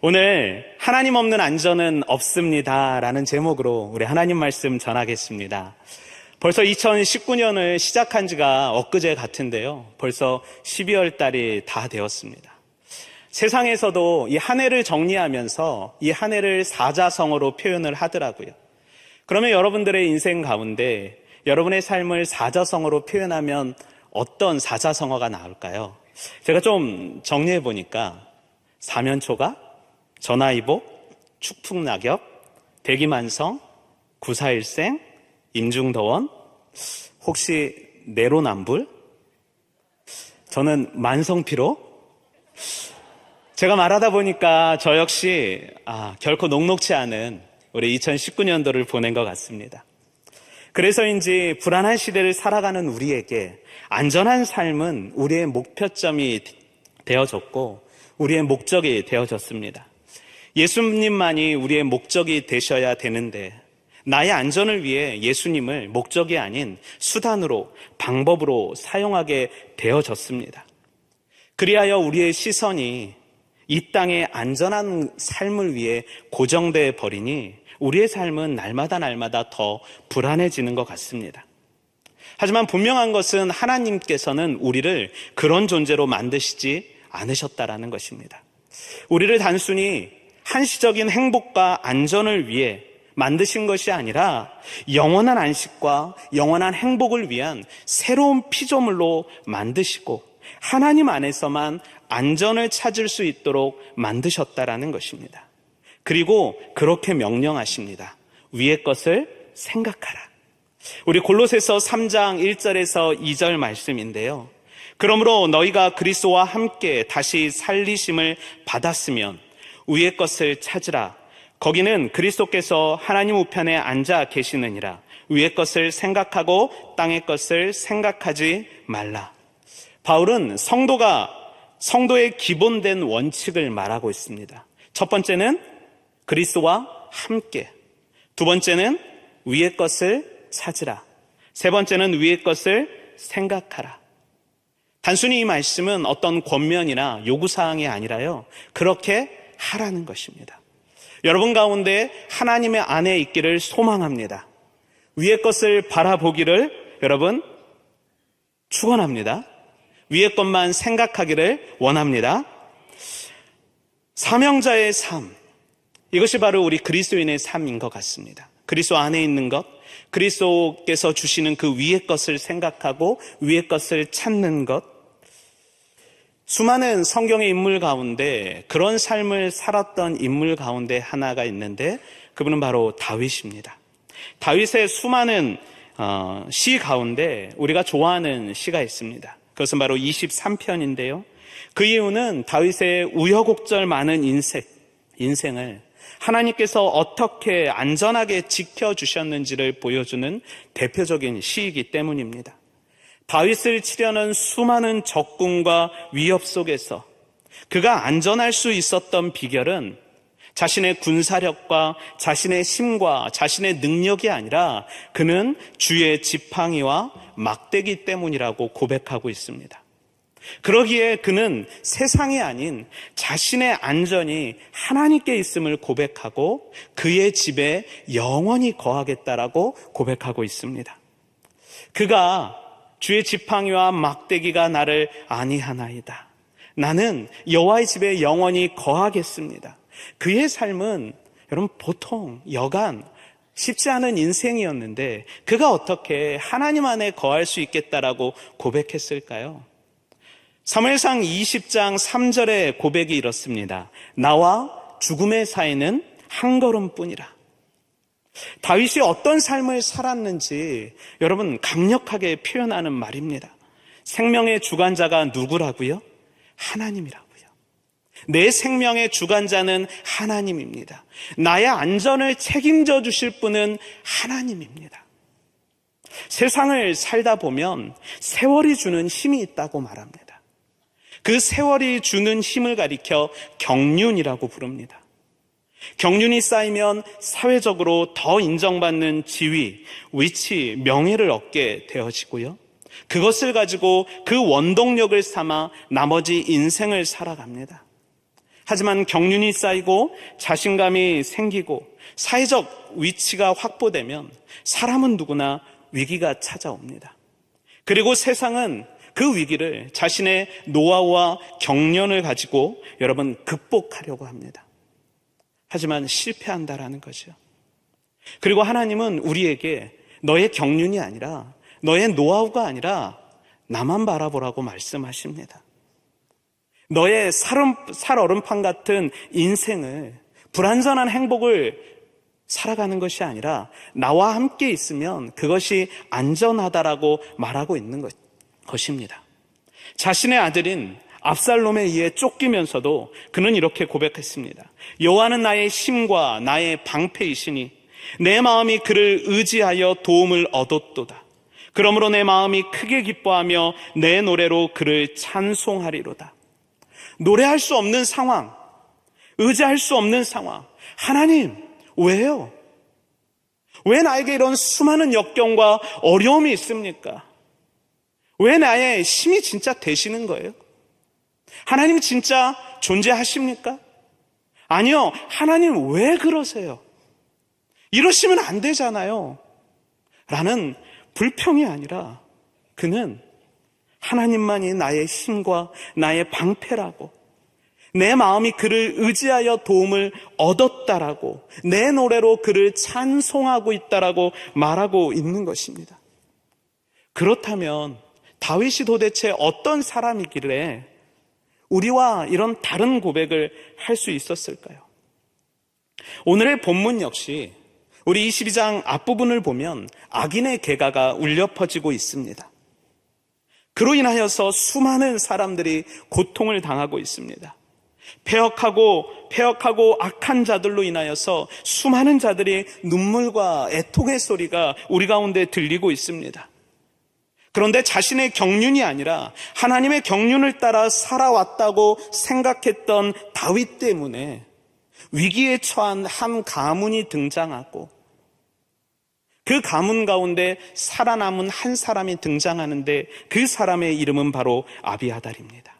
오늘 하나님 없는 안전은 없습니다 라는 제목으로 우리 하나님 말씀 전하겠습니다. 벌써 2019년을 시작한 지가 엊그제 같은데요. 벌써 12월 달이 다 되었습니다. 세상에서도 이 한 해를 정리하면서 이 한 해를 사자성어로 표현을 하더라고요. 그러면 여러분들의 인생 가운데 여러분의 삶을 사자성어로 표현하면 어떤 사자성어가 나올까요? 제가 좀 정리해 보니까 사면초가, 전화위복, 축풍낙엽, 대기만성, 구사일생, 임중더원, 혹시 내로남불? 저는 만성피로? 제가 말하다 보니까 저 역시 결코 녹록지 않은 우리 2019년도를 보낸 것 같습니다. 그래서인지 불안한 시대를 살아가는 우리에게 안전한 삶은 우리의 목표점이 되어졌고 우리의 목적이 되어졌습니다. 예수님만이 우리의 목적이 되셔야 되는데 나의 안전을 위해 예수님을 목적이 아닌 수단으로, 방법으로 사용하게 되어졌습니다. 그리하여 우리의 시선이 이 땅의 안전한 삶을 위해 고정돼 버리니 우리의 삶은 날마다 더 불안해지는 것 같습니다. 하지만 분명한 것은 하나님께서는 우리를 그런 존재로 만드시지 않으셨다라는 것입니다. 우리를 단순히 한시적인 행복과 안전을 위해 만드신 것이 아니라 영원한 안식과 영원한 행복을 위한 새로운 피조물로 만드시고 하나님 안에서만 안전을 찾을 수 있도록 만드셨다라는 것입니다. 그리고 그렇게 명령하십니다. 위의 것을 생각하라. 우리 골로새서 3장 1절에서 2절 말씀인데요. 그러므로 너희가 그리스도와 함께 다시 살리심을 받았으면 위의 것을 찾으라. 거기는 그리스도께서 하나님 우편에 앉아 계시느니라. 위의 것을 생각하고 땅의 것을 생각하지 말라. 바울은 성도의 기본된 원칙을 말하고 있습니다. 첫 번째는 그리스도와 함께, 두 번째는 위의 것을 찾으라, 세 번째는 위의 것을 생각하라. 단순히 이 말씀은 어떤 권면이나 요구사항이 아니라요, 그렇게 하라는 것입니다. 여러분 가운데 하나님의 안에 있기를 소망합니다. 위의 것을 바라보기를 여러분 축원합니다. 위의 것만 생각하기를 원합니다. 사명자의 삶, 이것이 바로 우리 그리스도인의 삶인 것 같습니다. 그리스도 안에 있는 것, 그리스도께서 주시는 그 위의 것을 생각하고 위의 것을 찾는 것. 수많은 성경의 인물 가운데 그런 삶을 살았던 인물 가운데 하나가 있는데 그분은 바로 다윗입니다. 다윗의 수많은 시 가운데 우리가 좋아하는 시가 있습니다. 그것은 바로 23편인데요. 그 이유는 다윗의 우여곡절 많은 인생을 하나님께서 어떻게 안전하게 지켜주셨는지를 보여주는 대표적인 시이기 때문입니다. 다윗을 치려는 수많은 적군과 위협 속에서 그가 안전할 수 있었던 비결은 자신의 군사력과 자신의 힘과 자신의 능력이 아니라 그는 주의 지팡이와 막대기 때문이라고 고백하고 있습니다. 그러기에 그는 세상이 아닌 자신의 안전이 하나님께 있음을 고백하고 그의 집에 영원히 거하겠다라고 고백하고 있습니다. 그가 주의 지팡이와 막대기가 나를 안위하나이다. 나는 여호와의 집에 영원히 거하겠습니다. 그의 삶은 여러분 보통 여간 쉽지 않은 인생이었는데 그가 어떻게 하나님 안에 거할 수 있겠다라고 고백했을까요? 사무엘상 20장 3절의 고백이 이렇습니다. 나와 죽음의 사이는 한 걸음뿐이라. 다윗이 어떤 삶을 살았는지 여러분 강력하게 표현하는 말입니다. 생명의 주관자가 누구라고요? 하나님이라고요. 내 생명의 주관자는 하나님입니다. 나의 안전을 책임져 주실 분은 하나님입니다. 세상을 살다 보면 세월이 주는 힘이 있다고 말합니다. 그 세월이 주는 힘을 가리켜 경륜이라고 부릅니다. 경륜이 쌓이면 사회적으로 더 인정받는 지위, 위치, 명예를 얻게 되어지고요. 그것을 가지고 그 원동력을 삼아 나머지 인생을 살아갑니다. 하지만 경륜이 쌓이고 자신감이 생기고 사회적 위치가 확보되면 사람은 누구나 위기가 찾아옵니다. 그리고 세상은 그 위기를 자신의 노하우와 경륜을 가지고 여러분 극복하려고 합니다. 하지만 실패한다라는 거죠. 그리고 하나님은 우리에게 너의 경륜이 아니라, 너의 노하우가 아니라 나만 바라보라고 말씀하십니다. 너의 살얼음판 같은 인생을, 불완전한 행복을 살아가는 것이 아니라 나와 함께 있으면 그것이 안전하다라고 말하고 있는 것입니다. 자신의 아들인 압살롬에 의해 쫓기면서도 그는 이렇게 고백했습니다. 여호와는 나의 힘과 나의 방패이시니 내 마음이 그를 의지하여 도움을 얻었도다. 그러므로 내 마음이 크게 기뻐하며 내 노래로 그를 찬송하리로다. 노래할 수 없는 상황, 의지할 수 없는 상황. 하나님, 왜요? 왜 나에게 이런 수많은 역경과 어려움이 있습니까? 왜 나의 힘이 진짜 되시는 거예요? 하나님 진짜 존재하십니까? 아니요, 하나님 왜 그러세요? 이러시면 안 되잖아요. 라는 불평이 아니라 그는 하나님만이 나의 힘과 나의 방패라고, 내 마음이 그를 의지하여 도움을 얻었다라고, 내 노래로 그를 찬송하고 있다라고 말하고 있는 것입니다. 그렇다면 다윗이 도대체 어떤 사람이길래 우리와 이런 다른 고백을 할 수 있었을까요? 오늘의 본문 역시 우리 22장 앞부분을 보면 악인의 개가가 울려 퍼지고 있습니다. 그로 인하여서 수많은 사람들이 고통을 당하고 있습니다. 패역하고 악한 자들로 인하여서 수많은 자들이 눈물과 애통의 소리가 우리 가운데 들리고 있습니다. 그런데 자신의 경륜이 아니라 하나님의 경륜을 따라 살아왔다고 생각했던 다윗 때문에 위기에 처한 한 가문이 등장하고 그 가문 가운데 살아남은 한 사람이 등장하는데 그 사람의 이름은 바로 아비아달입니다.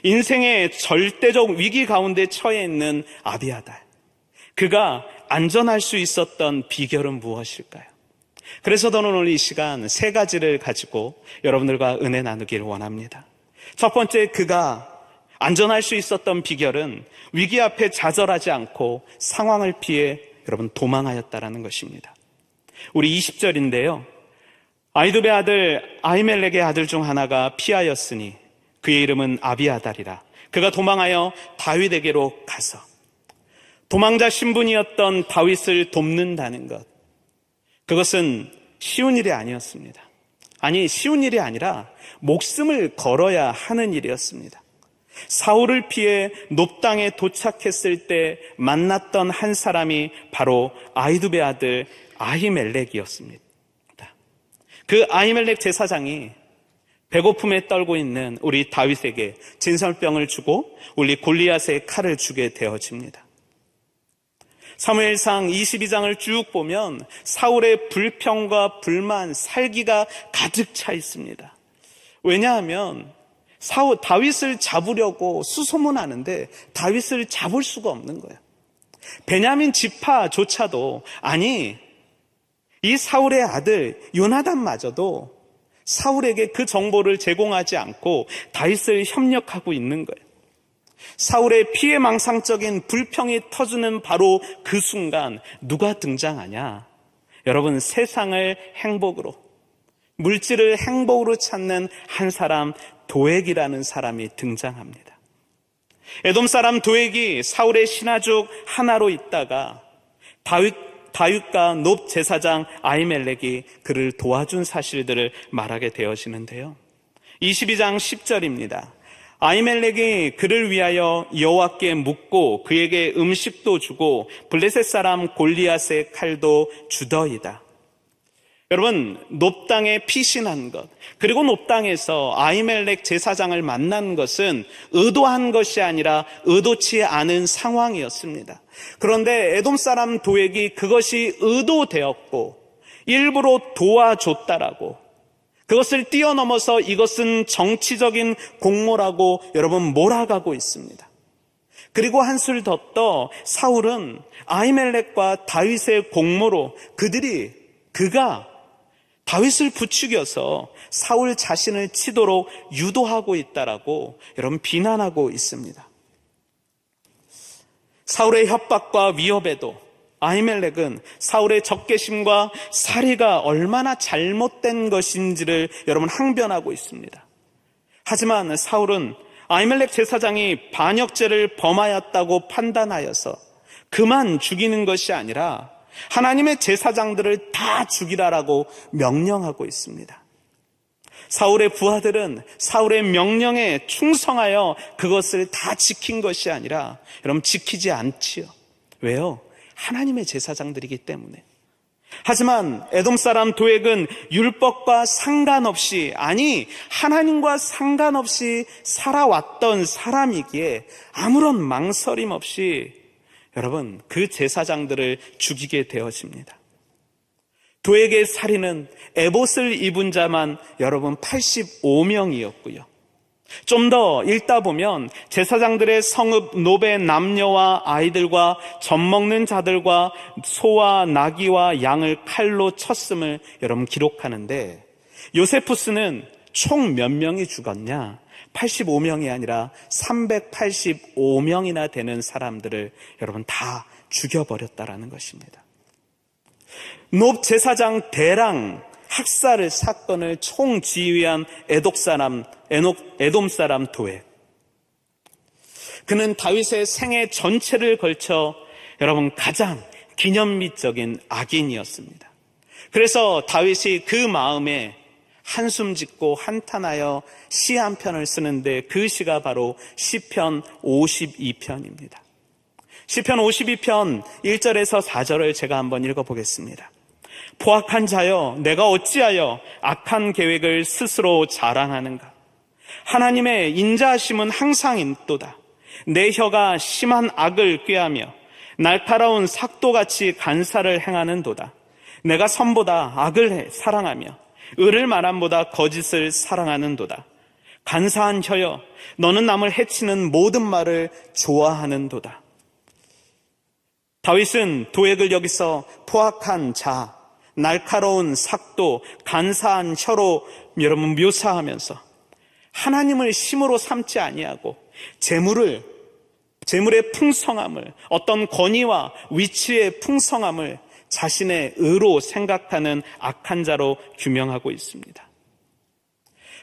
인생의 절대적 위기 가운데 처해 있는 아비아달. 그가 안전할 수 있었던 비결은 무엇일까요? 그래서 저는 오늘 이 시간 세 가지를 가지고 여러분들과 은혜 나누기를 원합니다. 첫 번째, 그가 안전할 수 있었던 비결은 위기 앞에 좌절하지 않고 상황을 피해 여러분 도망하였다라는 것입니다. 우리 20절인데요. 아이두베 아들 아히멜렉의 아들 중 하나가 피하였으니 그의 이름은 아비아달이라. 그가 도망하여 다윗에게로 가서 도망자 신분이었던 다윗을 돕는다는 것. 그것은 쉬운 일이 아니었습니다. 아니, 쉬운 일이 아니라 목숨을 걸어야 하는 일이었습니다. 사울을 피해 놉당에 도착했을 때 만났던 한 사람이 바로 아히두베 아들 아히멜렉이었습니다. 그 아히멜렉 제사장이 배고픔에 떨고 있는 우리 다윗에게 진설병을 주고 우리 골리앗의 칼을 주게 되어집니다. 사무엘상 22장을 쭉 보면 사울의 불평과 불만, 살기가 가득 차 있습니다. 왜냐하면 다윗을 잡으려고 수소문하는데 다윗을 잡을 수가 없는 거예요. 베냐민 지파조차도, 아니, 이 사울의 아들 요나단마저도 사울에게 그 정보를 제공하지 않고 다윗을 협력하고 있는 거예요. 사울의 피해망상적인 불평이 터지는 바로 그 순간 누가 등장하냐? 여러분, 세상을 행복으로, 물질을 행복으로 찾는 한 사람, 도액이라는 사람이 등장합니다. 에돔 사람 도액이 사울의 신하족 하나로 있다가 다윗과 놉 제사장 아히멜렉이 그를 도와준 사실들을 말하게 되어지는데요. 22장 10절입니다. 아히멜렉이 그를 위하여 여호와께 묻고 그에게 음식도 주고 블레셋 사람 골리앗의 칼도 주더이다. 여러분, 놉당에 피신한 것, 그리고 놉당에서 아히멜렉 제사장을 만난 것은 의도한 것이 아니라 의도치 않은 상황이었습니다. 그런데 에돔 사람 도액이 그것이 의도되었고 일부러 도와줬다라고, 그것을 뛰어넘어서 이것은 정치적인 공모라고 여러분 몰아가고 있습니다. 그리고 한술 더 떠 사울은 아히멜렉과 다윗의 공모로 그가 다윗을 부추겨서 사울 자신을 치도록 유도하고 있다라고 여러분 비난하고 있습니다. 사울의 협박과 위협에도 아히멜렉은 사울의 적개심과 살해가 얼마나 잘못된 것인지를 여러분 항변하고 있습니다. 하지만 사울은 아히멜렉 제사장이 반역죄를 범하였다고 판단하여서 그만 죽이는 것이 아니라 하나님의 제사장들을 다 죽이라라고 명령하고 있습니다. 사울의 부하들은 사울의 명령에 충성하여 그것을 다 지킨 것이 아니라 여러분 지키지 않지요. 왜요? 하나님의 제사장들이기 때문에. 하지만 에돔 사람 도액은 율법과 상관없이, 아니 하나님과 상관없이 살아왔던 사람이기에 아무런 망설임 없이 여러분 그 제사장들을 죽이게 되어집니다. 도액의 살인은 에봇을 입은 자만 여러분 85명이었고요. 좀 더 읽다 보면 제사장들의 성읍 노베 남녀와 아이들과 젖먹는 자들과 소와 나귀와 양을 칼로 쳤음을 여러분 기록하는데, 요세푸스는 총 몇 명이 죽었냐? 85명이 아니라 385명이나 되는 사람들을 여러분 다 죽여버렸다라는 것입니다. 높 제사장 대랑 학살 사건을 총지휘한 에돔 사람 도액. 그는 다윗의 생애 전체를 걸쳐 여러분 가장 기념비적인 악인이었습니다. 그래서 다윗이 그 마음에 한숨 짓고 한탄하여 시 한 편을 쓰는데 그 시가 바로 시편 52편입니다. 시편 52편 1절에서 4절을 제가 한번 읽어보겠습니다. 포악한 자여, 내가 어찌하여 악한 계획을 스스로 자랑하는가? 하나님의 인자하심은 항상 있도다. 내 혀가 심한 악을 꾀하며 날카로운 삭도같이 간사를 행하는도다. 내가 선보다 악을 사랑하며 의를 말함보다 거짓을 사랑하는도다. 간사한 혀여, 너는 남을 해치는 모든 말을 좋아하는도다. 다윗은 도액을 여기서 포악한 자, 날카로운 삭도, 간사한 혀로 여러분 묘사하면서 하나님을 심으로 삼지 아니하고 재물의 풍성함을, 어떤 권위와 위치의 풍성함을 자신의 의로 생각하는 악한 자로 규명하고 있습니다.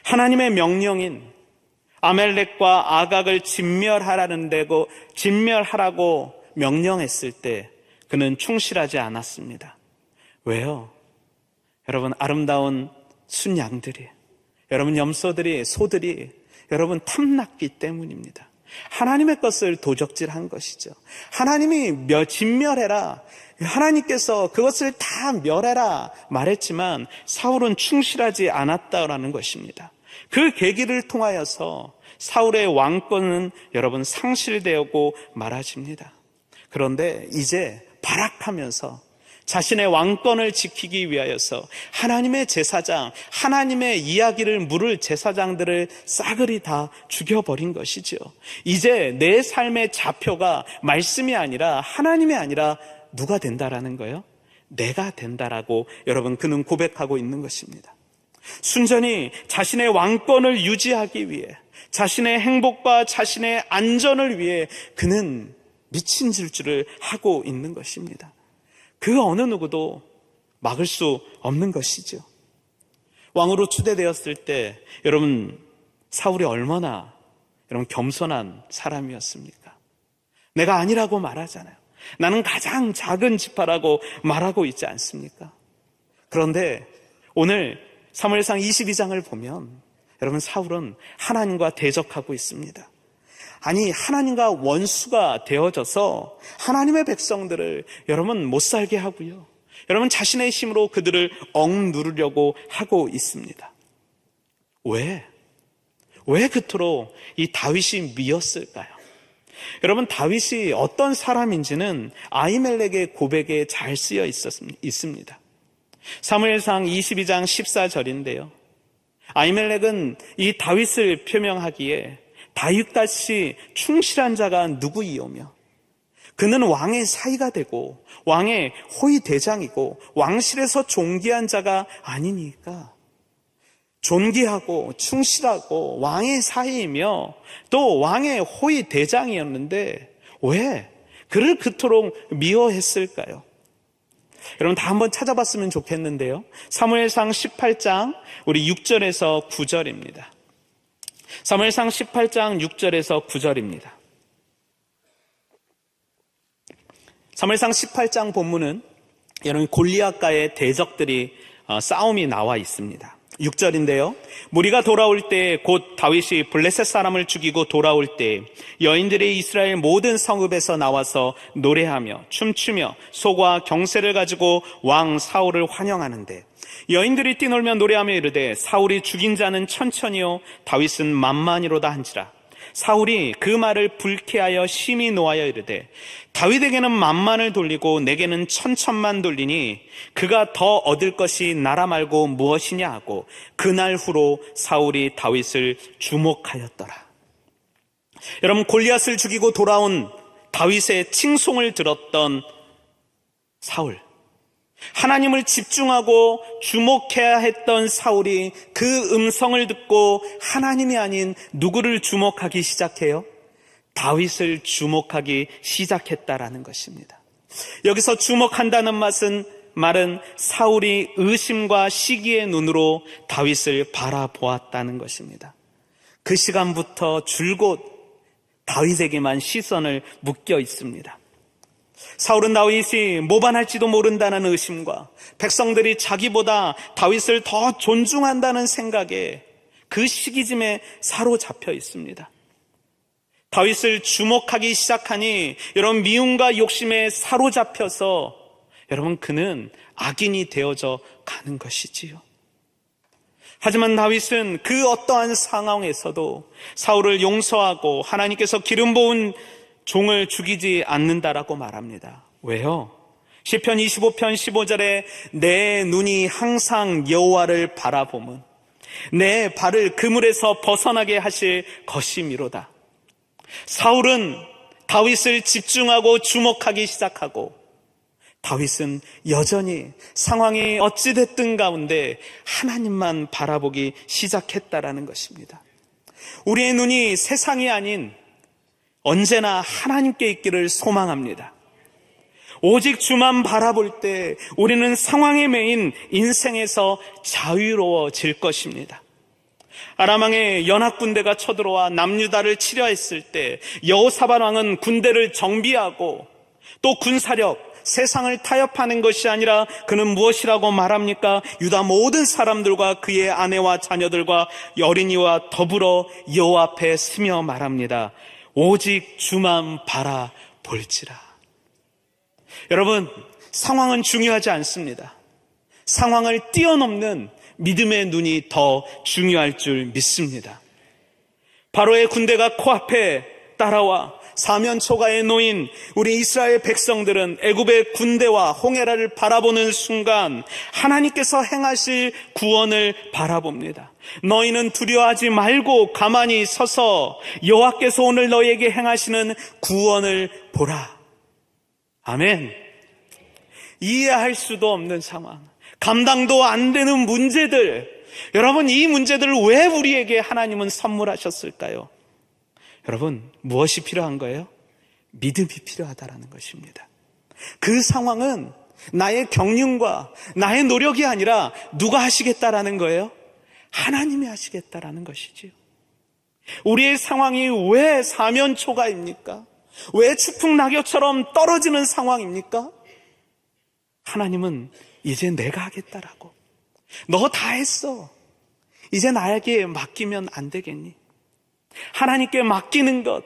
하나님의 명령인 아멜렉과 아각을 진멸하라고 명령했을 때 그는 충실하지 않았습니다. 왜요? 여러분 아름다운 순양들이, 여러분 염소들이, 소들이 여러분 탐났기 때문입니다. 하나님의 것을 도적질한 것이죠. 하나님이 진멸해라, 하나님께서 그것을 다 멸해라 말했지만 사울은 충실하지 않았다라는 것입니다. 그 계기를 통하여서 사울의 왕권은 여러분 상실되고 말아집니다. 그런데 이제 발악하면서 자신의 왕권을 지키기 위하여서 하나님의 제사장, 하나님의 이야기를 물을 제사장들을 싸그리 다 죽여버린 것이죠. 이제 내 삶의 좌표가 말씀이 아니라 하나님이 아니라 누가 된다라는 거예요? 내가 된다라고 여러분 그는 고백하고 있는 것입니다. 순전히 자신의 왕권을 유지하기 위해, 자신의 행복과 자신의 안전을 위해 그는 미친 질주를 하고 있는 것입니다. 그 어느 누구도 막을 수 없는 것이죠. 왕으로 추대되었을 때 여러분 사울이 얼마나 여러분 겸손한 사람이었습니까? 내가 아니라고 말하잖아요. 나는 가장 작은 지파라고 말하고 있지 않습니까? 그런데 오늘 사무엘상 22장을 보면 여러분 사울은 하나님과 대적하고 있습니다. 아니 하나님과 원수가 되어져서 하나님의 백성들을 여러분 못 살게 하고요, 여러분 자신의 힘으로 그들을 억누르려고 하고 있습니다. 왜 그토록 이 다윗이 미웠을까요? 여러분 다윗이 어떤 사람인지는 아히멜렉의 고백에 잘 쓰여 있습니다. 사무엘상 22장 14절인데요. 아히멜렉은 이 다윗을 표명하기에 다윗같이 충실한 자가 누구이오며 그는 왕의 사이가 되고 왕의 호위 대장이고 왕실에서 존귀한 자가 아니니까. 존귀하고 충실하고 왕의 사이이며 또 왕의 호위 대장이었는데 왜 그를 그토록 미워했을까요? 여러분 다 한번 찾아봤으면 좋겠는데요. 사무엘상 18장 우리 6절에서 9절입니다. 사무엘상 18장 6절에서 9절입니다. 사무엘상 18장 본문은 여러분 골리앗과의 대적들이 싸움이 나와 있습니다. 6절인데요. 무리가 돌아올 때 곧 다윗이 블레셋 사람을 죽이고 돌아올 때 여인들이 이스라엘 모든 성읍에서 나와서 노래하며 춤추며 소과 경새를 가지고 왕 사울을 환영하는데 여인들이 뛰놀며 노래하며 이르되 사울이 죽인 자는 천천히요 다윗은 만만이로다 한지라. 사울이 그 말을 불쾌하여 심히 노하여 이르되 다윗에게는 만만을 돌리고 내게는 천천만 돌리니 그가 더 얻을 것이 나라 말고 무엇이냐 하고 그날 후로 사울이 다윗을 주목하였더라. 여러분 골리앗을 죽이고 돌아온 다윗의 칭송을 들었던 사울, 하나님을 집중하고 주목해야 했던 사울이 그 음성을 듣고 하나님이 아닌 누구를 주목하기 시작해요? 다윗을 주목하기 시작했다라는 것입니다. 여기서 주목한다는 말은 사울이 의심과 시기의 눈으로 다윗을 바라보았다는 것입니다. 그 시간부터 줄곧 다윗에게만 시선을 묶여 있습니다. 사울은 다윗이 모반할지도 모른다는 의심과 백성들이 자기보다 다윗을 더 존중한다는 생각에 그 시기쯤에 사로잡혀 있습니다. 다윗을 주목하기 시작하니 여러분 미움과 욕심에 사로잡혀서 여러분 그는 악인이 되어져 가는 것이지요. 하지만 다윗은 그 어떠한 상황에서도 사울을 용서하고 하나님께서 기름 부은 종을 죽이지 않는다라고 말합니다. 왜요? 시편 25편 15절에 내 눈이 항상 여호와를 바라보면 내 발을 그물에서 벗어나게 하실 것이미로다. 사울은 다윗을 집중하고 주목하기 시작하고 다윗은 여전히 상황이 어찌됐든 가운데 하나님만 바라보기 시작했다라는 것입니다. 우리의 눈이 세상이 아닌 언제나 하나님께 있기를 소망합니다. 오직 주만 바라볼 때 우리는 상황에 매인 인생에서 자유로워질 것입니다. 아람왕의 연합군대가 쳐들어와 남유다를 치려했을 때 여호사밧 왕은 군대를 정비하고 또 군사력, 세상을 타협하는 것이 아니라 그는 무엇이라고 말합니까? 유다 모든 사람들과 그의 아내와 자녀들과 어린이와 더불어 여호와 앞에 서며 말합니다. 오직 주만 바라볼지라. 여러분, 상황은 중요하지 않습니다. 상황을 뛰어넘는 믿음의 눈이 더 중요할 줄 믿습니다. 바로의 군대가 코앞에 따라와 사면초가에 놓인 우리 이스라엘 백성들은 애굽의 군대와 홍해라를 바라보는 순간 하나님께서 행하실 구원을 바라봅니다. 너희는 두려워하지 말고 가만히 서서 여호와께서 오늘 너희에게 행하시는 구원을 보라. 아멘. 이해할 수도 없는 상황, 감당도 안 되는 문제들, 여러분 이 문제들을 왜 우리에게 하나님은 선물하셨을까요? 여러분 무엇이 필요한 거예요? 믿음이 필요하다라는 것입니다. 그 상황은 나의 경륜과 나의 노력이 아니라 누가 하시겠다라는 거예요? 하나님이 하시겠다라는 것이지요. 우리의 상황이 왜 사면초가입니까? 왜 추풍낙엽처럼 떨어지는 상황입니까? 하나님은 이제 내가 하겠다라고. 너 다 했어. 이제 나에게 맡기면 안 되겠니? 하나님께 맡기는 것,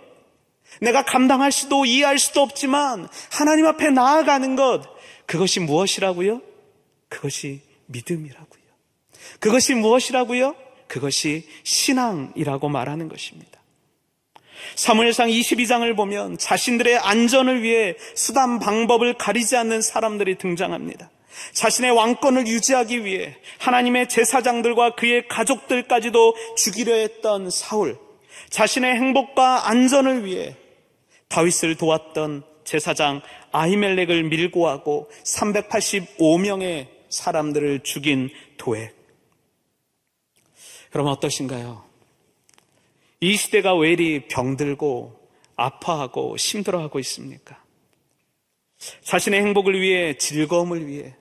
내가 감당할 수도 이해할 수도 없지만 하나님 앞에 나아가는 것, 그것이 무엇이라고요? 그것이 믿음이라고요. 그것이 무엇이라고요? 그것이 신앙이라고 말하는 것입니다. 사무엘상 22장을 보면 자신들의 안전을 위해 수단 방법을 가리지 않는 사람들이 등장합니다. 자신의 왕권을 유지하기 위해 하나님의 제사장들과 그의 가족들까지도 죽이려 했던 사울, 자신의 행복과 안전을 위해 다윗을 도왔던 제사장 아히멜렉을 밀고 하고 385명의 사람들을 죽인 도액. 그럼 어떠신가요? 이 시대가 왜 이리 병들고 아파하고 힘들어하고 있습니까? 자신의 행복을 위해, 즐거움을 위해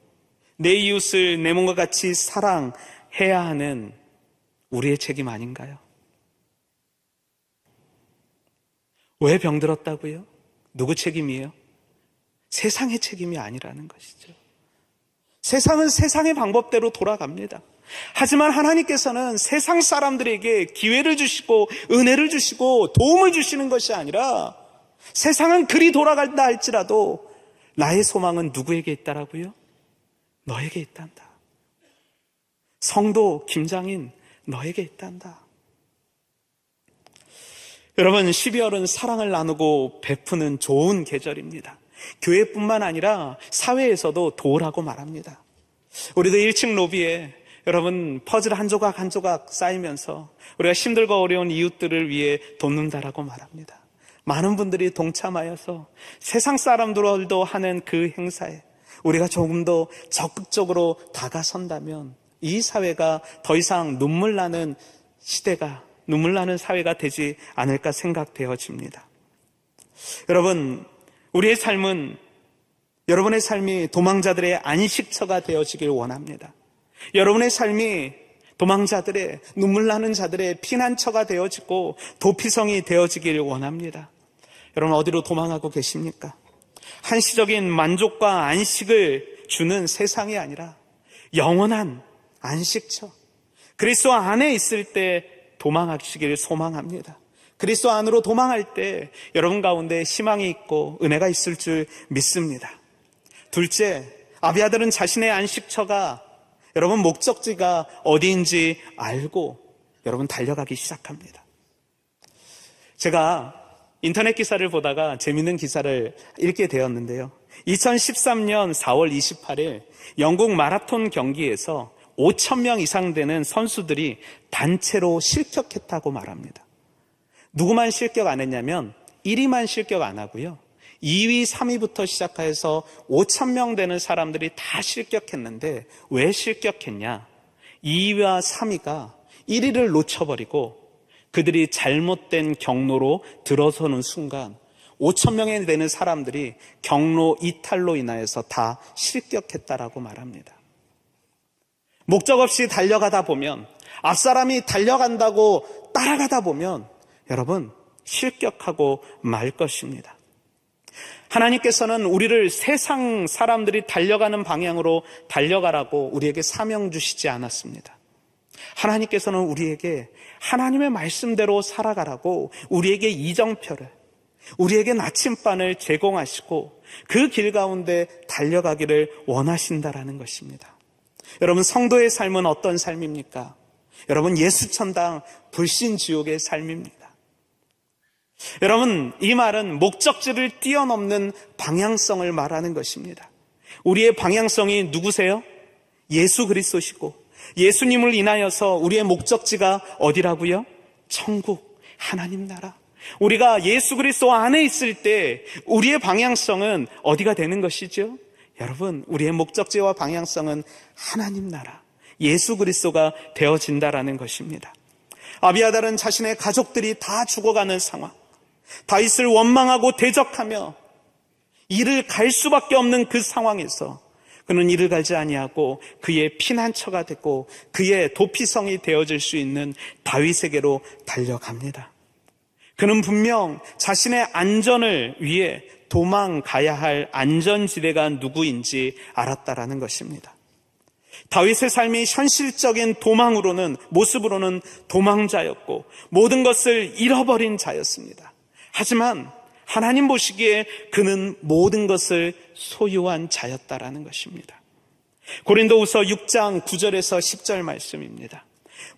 내 이웃을 내 몸과 같이 사랑해야 하는 우리의 책임 아닌가요? 왜 병들었다고요? 누구 책임이에요? 세상의 책임이 아니라는 것이죠. 세상은 세상의 방법대로 돌아갑니다. 하지만 하나님께서는 세상 사람들에게 기회를 주시고 은혜를 주시고 도움을 주시는 것이 아니라, 세상은 그리 돌아간다 할지라도 나의 소망은 누구에게 있다라고요? 너에게 있단다. 성도 김장인 너에게 있단다. 여러분, 12월은 사랑을 나누고 베푸는 좋은 계절입니다. 교회뿐만 아니라 사회에서도 도우라고 말합니다. 우리도 1층 로비에 여러분 퍼즐 한 조각 한 조각 쌓이면서 우리가 힘들고 어려운 이웃들을 위해 돕는다라고 말합니다. 많은 분들이 동참하여서 세상 사람들도 하는 그 행사에 우리가 조금 더 적극적으로 다가선다면 이 사회가 더 이상 눈물 나는 시대가, 눈물 나는 사회가 되지 않을까 생각되어집니다. 여러분, 우리의 삶은, 여러분의 삶이 도망자들의 안식처가 되어지길 원합니다. 여러분의 삶이 도망자들의, 눈물 나는 자들의 피난처가 되어지고 도피성이 되어지길 원합니다. 여러분, 어디로 도망하고 계십니까? 한시적인 만족과 안식을 주는 세상이 아니라 영원한 안식처, 그리스도 안에 있을 때 도망하시기를 소망합니다. 그리스도 안으로 도망할 때 여러분 가운데 희망이 있고 은혜가 있을 줄 믿습니다. 둘째, 아비아들은 자신의 안식처가, 여러분 목적지가 어디인지 알고 여러분 달려가기 시작합니다. 제가 인터넷 기사를 보다가 재밌는 기사를 읽게 되었는데요. 2013년 4월 28일 영국 마라톤 경기에서 5,000명 이상 되는 선수들이 단체로 실격했다고 말합니다. 누구만 실격 안 했냐면 1위만 실격 안 하고요, 2위, 3위부터 시작해서 5,000명 되는 사람들이 다 실격했는데, 왜 실격했냐? 2위와 3위가 1위를 놓쳐버리고 그들이 잘못된 경로로 들어서는 순간 5,000명이 되는 사람들이 경로 이탈로 인하여서 다 실격했다라고 말합니다. 목적 없이 달려가다 보면, 앞사람이 달려간다고 따라가다 보면 여러분 실격하고 말 것입니다. 하나님께서는 우리를 세상 사람들이 달려가는 방향으로 달려가라고 우리에게 사명 주시지 않았습니다. 하나님께서는 우리에게 하나님의 말씀대로 살아가라고 우리에게 이정표를, 우리에게 나침반을 제공하시고 그 길 가운데 달려가기를 원하신다라는 것입니다. 여러분, 성도의 삶은 어떤 삶입니까? 여러분, 예수천당 불신지옥의 삶입니다. 여러분, 이 말은 목적지를 뛰어넘는 방향성을 말하는 것입니다. 우리의 방향성이 누구세요? 예수 그리스도시고, 예수님을 인하여서 우리의 목적지가 어디라고요? 천국, 하나님 나라. 우리가 예수 그리스도 안에 있을 때 우리의 방향성은 어디가 되는 것이죠? 여러분, 우리의 목적지와 방향성은 하나님 나라, 예수 그리스도가 되어진다라는 것입니다. 아비아달은 자신의 가족들이 다 죽어가는 상황, 다윗을 원망하고 대적하며 이를 갈 수밖에 없는 그 상황에서 그는 이를 갈지 아니하고 그의 피난처가 되고 그의 도피성이 되어질 수 있는 다윗에게로 달려갑니다. 그는 분명 자신의 안전을 위해 도망가야 할 안전지대가 누구인지 알았다라는 것입니다. 다윗의 삶이 현실적인 모습으로는 도망자였고 모든 것을 잃어버린 자였습니다. 하지만 하나님 보시기에 그는 모든 것을 소유한 자였다라는 것입니다. 고린도후서 6장 9절에서 10절 말씀입니다.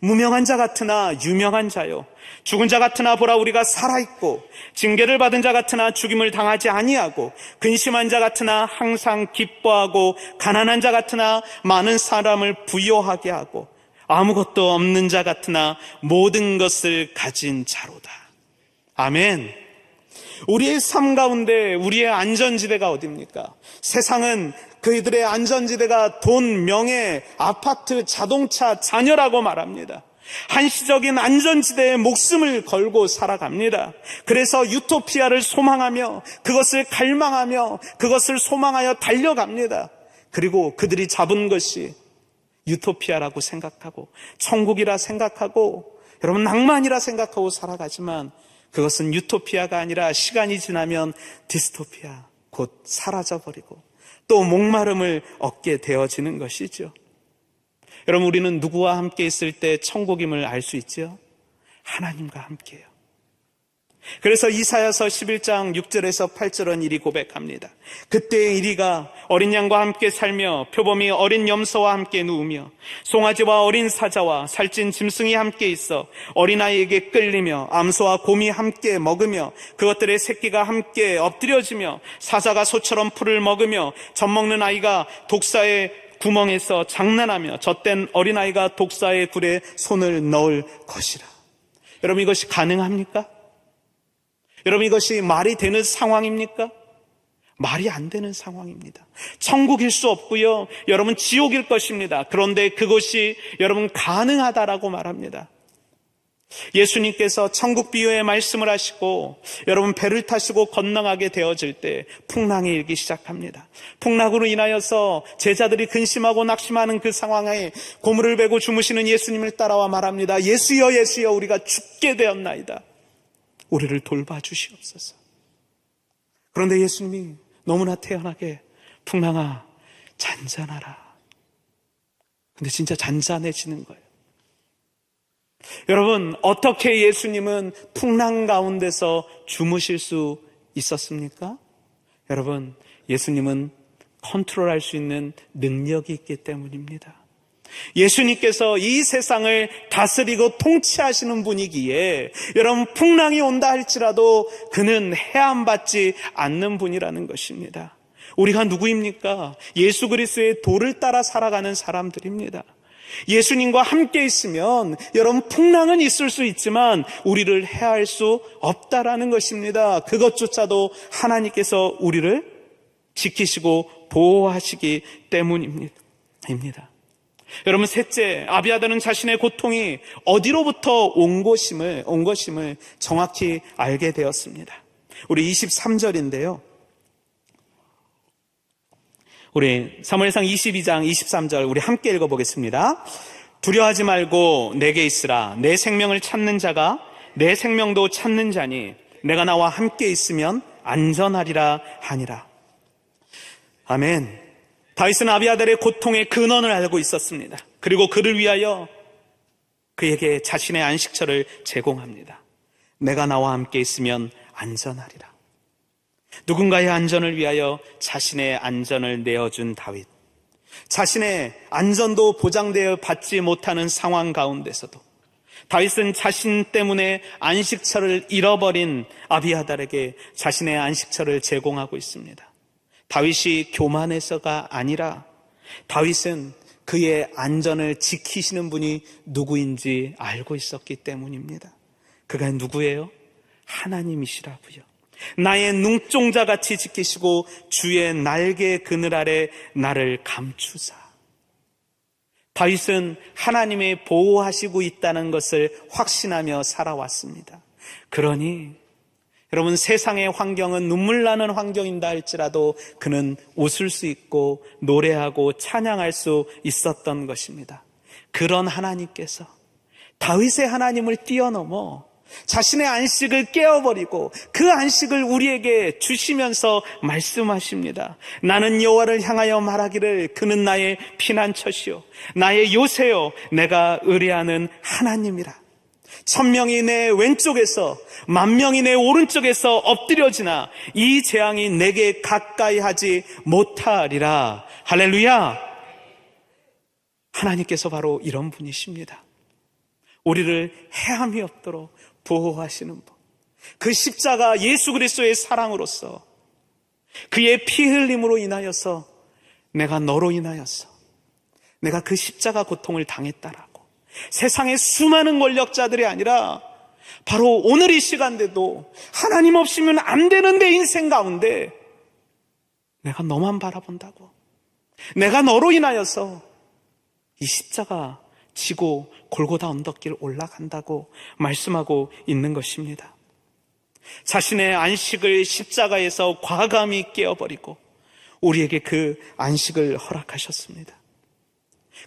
무명한 자 같으나 유명한 자요, 죽은 자 같으나 보라 우리가 살아있고, 징계를 받은 자 같으나 죽임을 당하지 아니하고, 근심한 자 같으나 항상 기뻐하고, 가난한 자 같으나 많은 사람을 부요하게 하고, 아무것도 없는 자 같으나 모든 것을 가진 자로다. 아멘. 우리의 삶 가운데 우리의 안전지대가 어디입니까? 세상은 그들의 안전지대가 돈, 명예, 아파트, 자동차, 자녀라고 말합니다. 한시적인 안전지대에 목숨을 걸고 살아갑니다. 그래서 유토피아를 소망하며 그것을 갈망하며 그것을 소망하여 달려갑니다. 그리고 그들이 잡은 것이 유토피아라고 생각하고 천국이라 생각하고 여러분 낭만이라 생각하고 살아가지만 그것은 유토피아가 아니라 시간이 지나면 디스토피아, 곧 사라져버리고 또 목마름을 얻게 되어지는 것이죠. 여러분, 우리는 누구와 함께 있을 때 천국임을 알 수 있죠? 하나님과 함께요. 그래서 이사야서 11장 6절에서 8절은 이리 고백합니다. 그때의 이리가 어린 양과 함께 살며 표범이 어린 염소와 함께 누우며 송아지와 어린 사자와 살찐 짐승이 함께 있어 어린아이에게 끌리며 암소와 곰이 함께 먹으며 그것들의 새끼가 함께 엎드려지며 사자가 소처럼 풀을 먹으며 젖먹는 아이가 독사의 구멍에서 장난하며 젖된 어린아이가 독사의 굴에 손을 넣을 것이라. 여러분, 이것이 가능합니까? 여러분, 이것이 말이 되는 상황입니까? 말이 안 되는 상황입니다. 천국일 수 없고요, 여러분 지옥일 것입니다. 그런데 그것이 여러분 가능하다라고 말합니다. 예수님께서 천국 비유의 말씀을 하시고 여러분 배를 타시고 건너가게 되어질 때 풍랑이 일기 시작합니다. 풍랑으로 인하여서 제자들이 근심하고 낙심하는 그 상황에 고무를 베고 주무시는 예수님을 따라와 말합니다. 예수여 예수여, 우리가 죽게 되었나이다. 우리를 돌봐주시옵소서. 그런데 예수님이 너무나 태연하게 풍랑아 잔잔하라. 근데 진짜 잔잔해지는 거예요. 여러분, 어떻게 예수님은 풍랑 가운데서 주무실 수 있었습니까? 여러분, 예수님은 컨트롤할 수 있는 능력이 있기 때문입니다. 예수님께서 이 세상을 다스리고 통치하시는 분이기에 여러분 풍랑이 온다 할지라도 그는 해함받지 않는 분이라는 것입니다. 우리가 누구입니까? 예수 그리스도의 도를 따라 살아가는 사람들입니다. 예수님과 함께 있으면 여러분 풍랑은 있을 수 있지만 우리를 해할 수 없다라는 것입니다. 그것조차도 하나님께서 우리를 지키시고 보호하시기 때문입니다. 여러분, 셋째, 아비아달은 자신의 고통이 어디로부터 온 것임을 정확히 알게 되었습니다. 우리 23절인데요. 우리 사무엘상 22장 23절 우리 함께 읽어보겠습니다. 두려워하지 말고 내게 있으라. 내 생명을 찾는 자가 내 생명도 찾는 자니 내가 나와 함께 있으면 안전하리라 하니라. 아멘. 다윗은 아비아달의 고통의 근원을 알고 있었습니다. 그리고 그를 위하여 그에게 자신의 안식처를 제공합니다. 내가 나와 함께 있으면 안전하리라. 누군가의 안전을 위하여 자신의 안전을 내어준 다윗. 자신의 안전도 보장되어 받지 못하는 상황 가운데서도 다윗은 자신 때문에 안식처를 잃어버린 아비아달에게 자신의 안식처를 제공하고 있습니다. 다윗이 교만해서가 아니라 다윗은 그의 안전을 지키시는 분이 누구인지 알고 있었기 때문입니다. 그가 누구예요? 하나님이시라고요. 나의 눈동자같이 지키시고 주의 날개 그늘 아래 나를 감추사. 다윗은 하나님의 보호하시고 있다는 것을 확신하며 살아왔습니다. 그러니 여러분, 세상의 환경은 눈물 나는 환경인다 할지라도 그는 웃을 수 있고 노래하고 찬양할 수 있었던 것입니다. 그런 하나님께서 다윗의 하나님을 뛰어넘어 자신의 안식을 깨어버리고 그 안식을 우리에게 주시면서 말씀하십니다. 나는 여호와를 향하여 말하기를 그는 나의 피난처시요 나의 요새요 내가 의뢰하는 하나님이라. 1000명이 내 왼쪽에서 10,000명이 내 오른쪽에서 엎드려지나 이 재앙이 내게 가까이 하지 못하리라. 할렐루야. 하나님께서 바로 이런 분이십니다. 우리를 해함이 없도록 보호하시는 분. 그 십자가 예수 그리스도의 사랑으로서 그의 피 흘림으로 인하여서 내가 너로 인하여서 내가 그 십자가 고통을 당했다라고 세상의 수많은 권력자들이 아니라 바로 오늘 이 시간대도 하나님 없이면 안 되는 내 인생 가운데 내가 너만 바라본다고, 내가 너로 인하여서 이 십자가 지고 골고다 언덕길 올라간다고 말씀하고 있는 것입니다. 자신의 안식을 십자가에서 과감히 깨어버리고 우리에게 그 안식을 허락하셨습니다.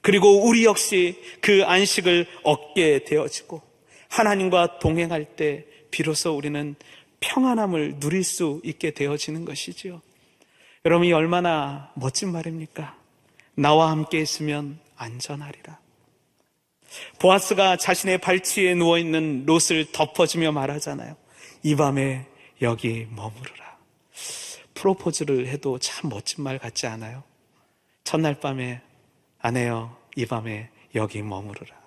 그리고 우리 역시 그 안식을 얻게 되어지고 하나님과 동행할 때 비로소 우리는 평안함을 누릴 수 있게 되어지는 것이지요. 여러분이 얼마나 멋진 말입니까? 나와 함께 있으면 안전하리라. 보아스가 자신의 발치에 누워있는 롯을 덮어주며 말하잖아요. 이 밤에 여기 머무르라. 프로포즈를 해도 참 멋진 말 같지 않아요? 첫날 밤에 아내여 이 밤에 여기 머무르라.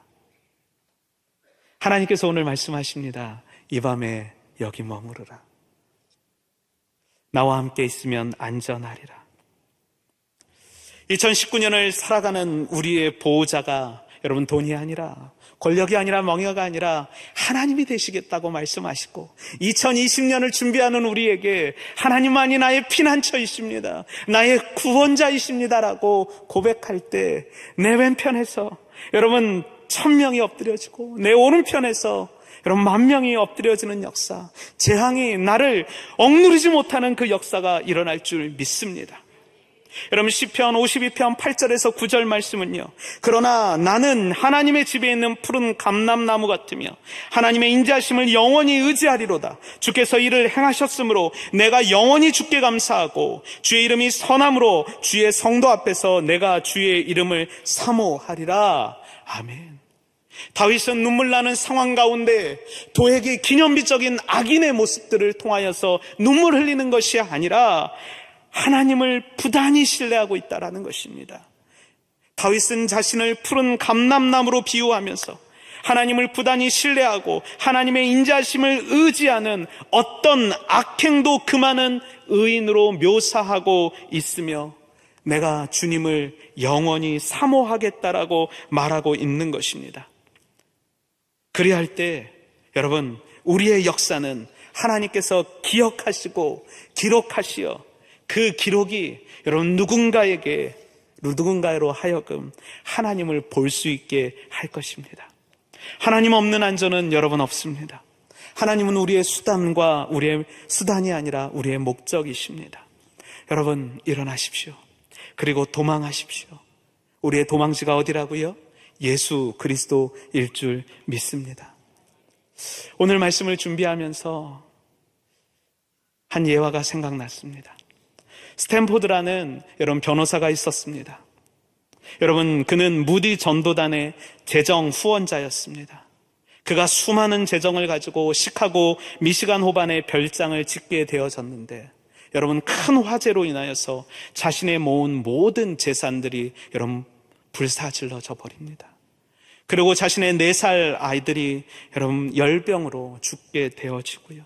하나님께서 오늘 말씀하십니다. 이 밤에 여기 머무르라. 나와 함께 있으면 안전하리라. 2019년을 살아가는 우리의 보호자가 여러분 돈이 아니라, 권력이 아니라, 명예가 아니라 하나님이 되시겠다고 말씀하시고 2020년을 준비하는 우리에게 하나님만이 나의 피난처이십니다, 나의 구원자이십니다라고 고백할 때 내 왼편에서 여러분 1000명이 엎드려지고 내 오른편에서 여러분 10,000명이 엎드려지는 역사, 재앙이 나를 억누르지 못하는 그 역사가 일어날 줄 믿습니다. 여러분 시편 52편 8절에서 9절 말씀은요, 그러나 나는 하나님의 집에 있는 푸른 감람나무 같으며 하나님의 인자하심을 영원히 의지하리로다. 주께서 이를 행하셨으므로 내가 영원히 주께 감사하고 주의 이름이 선함으로 주의 성도 앞에서 내가 주의 이름을 사모하리라. 아멘. 다윗은 눈물 나는 상황 가운데 도에게 기념비적인 악인의 모습들을 통하여서 눈물 흘리는 것이 아니라 하나님을 부단히 신뢰하고 있다는 것입니다. 다윗은 자신을 푸른 감람나무로 비유하면서 하나님을 부단히 신뢰하고 하나님의 인자하심을 의지하는 어떤 악행도 금하는 의인으로 묘사하고 있으며 내가 주님을 영원히 사모하겠다라고 말하고 있는 것입니다. 그리할 때 여러분, 우리의 역사는 하나님께서 기억하시고 기록하시어 그 기록이 여러분 누군가로 하여금 하나님을 볼 수 있게 할 것입니다. 하나님 없는 안전은 여러분 없습니다. 하나님은 우리의 수단과 우리의 수단이 아니라 우리의 목적이십니다. 여러분 일어나십시오. 그리고 도망하십시오. 우리의 도망지가 어디라고요? 예수 그리스도일 줄 믿습니다. 오늘 말씀을 준비하면서 한 예화가 생각났습니다. 스탠포드라는 여러분 변호사가 있었습니다. 여러분 그는 무디 전도단의 재정 후원자였습니다. 그가 수많은 재정을 가지고 시카고 미시간 호반에 별장을 짓게 되어졌는데 여러분 큰 화재로 인하여서 자신의 모은 모든 재산들이 여러분 불사질러져 버립니다. 그리고 자신의 4살 아이들이 여러분 열병으로 죽게 되어지고요.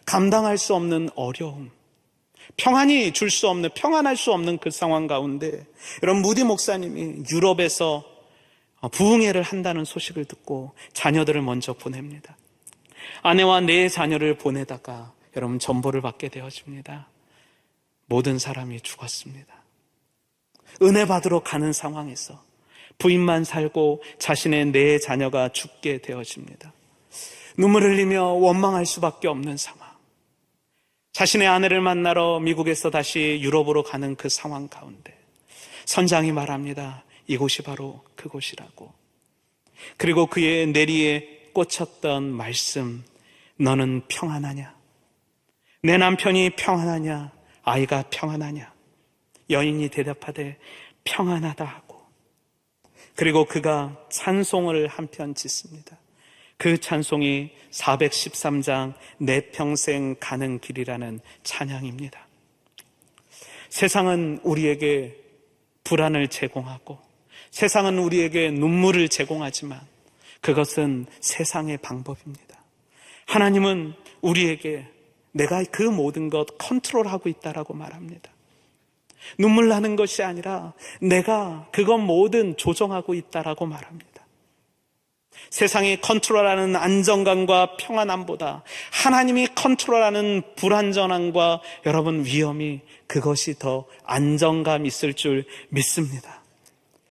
감당할 수 없는 어려움, 평안히 줄 수 없는, 평안할 수 없는 그 상황 가운데 여러분 무디 목사님이 유럽에서 부흥회를 한다는 소식을 듣고 자녀들을 먼저 보냅니다. 아내와 4 자녀를 보내다가 여러분 전보를 받게 되어집니다. 모든 사람이 죽었습니다. 은혜 받으러 가는 상황에서 부인만 살고 자신의 4 자녀가 죽게 되어집니다. 눈물 흘리며 원망할 수밖에 없는 상황. 자신의 아내를 만나러 미국에서 다시 유럽으로 가는 그 상황 가운데 선장이 말합니다. 이곳이 바로 그곳이라고. 그리고 그의 내리에 꽂혔던 말씀, 너는 평안하냐? 내 남편이 평안하냐? 아이가 평안하냐? 여인이 대답하되 평안하다 하고, 그리고 그가 찬송을 한편 짓습니다. 그 찬송이 413장 내 평생 가는 길이라는 찬양입니다. 세상은 우리에게 불안을 제공하고 세상은 우리에게 눈물을 제공하지만 그것은 세상의 방법입니다. 하나님은 우리에게 내가 그 모든 것 컨트롤하고 있다라고 말합니다. 눈물 나는 것이 아니라 내가 그것 모든 조정하고 있다라고 말합니다. 세상이 컨트롤하는 안정감과 평안함보다 하나님이 컨트롤하는 불안전함과 여러분 위험이, 그것이 더 안정감 있을 줄 믿습니다.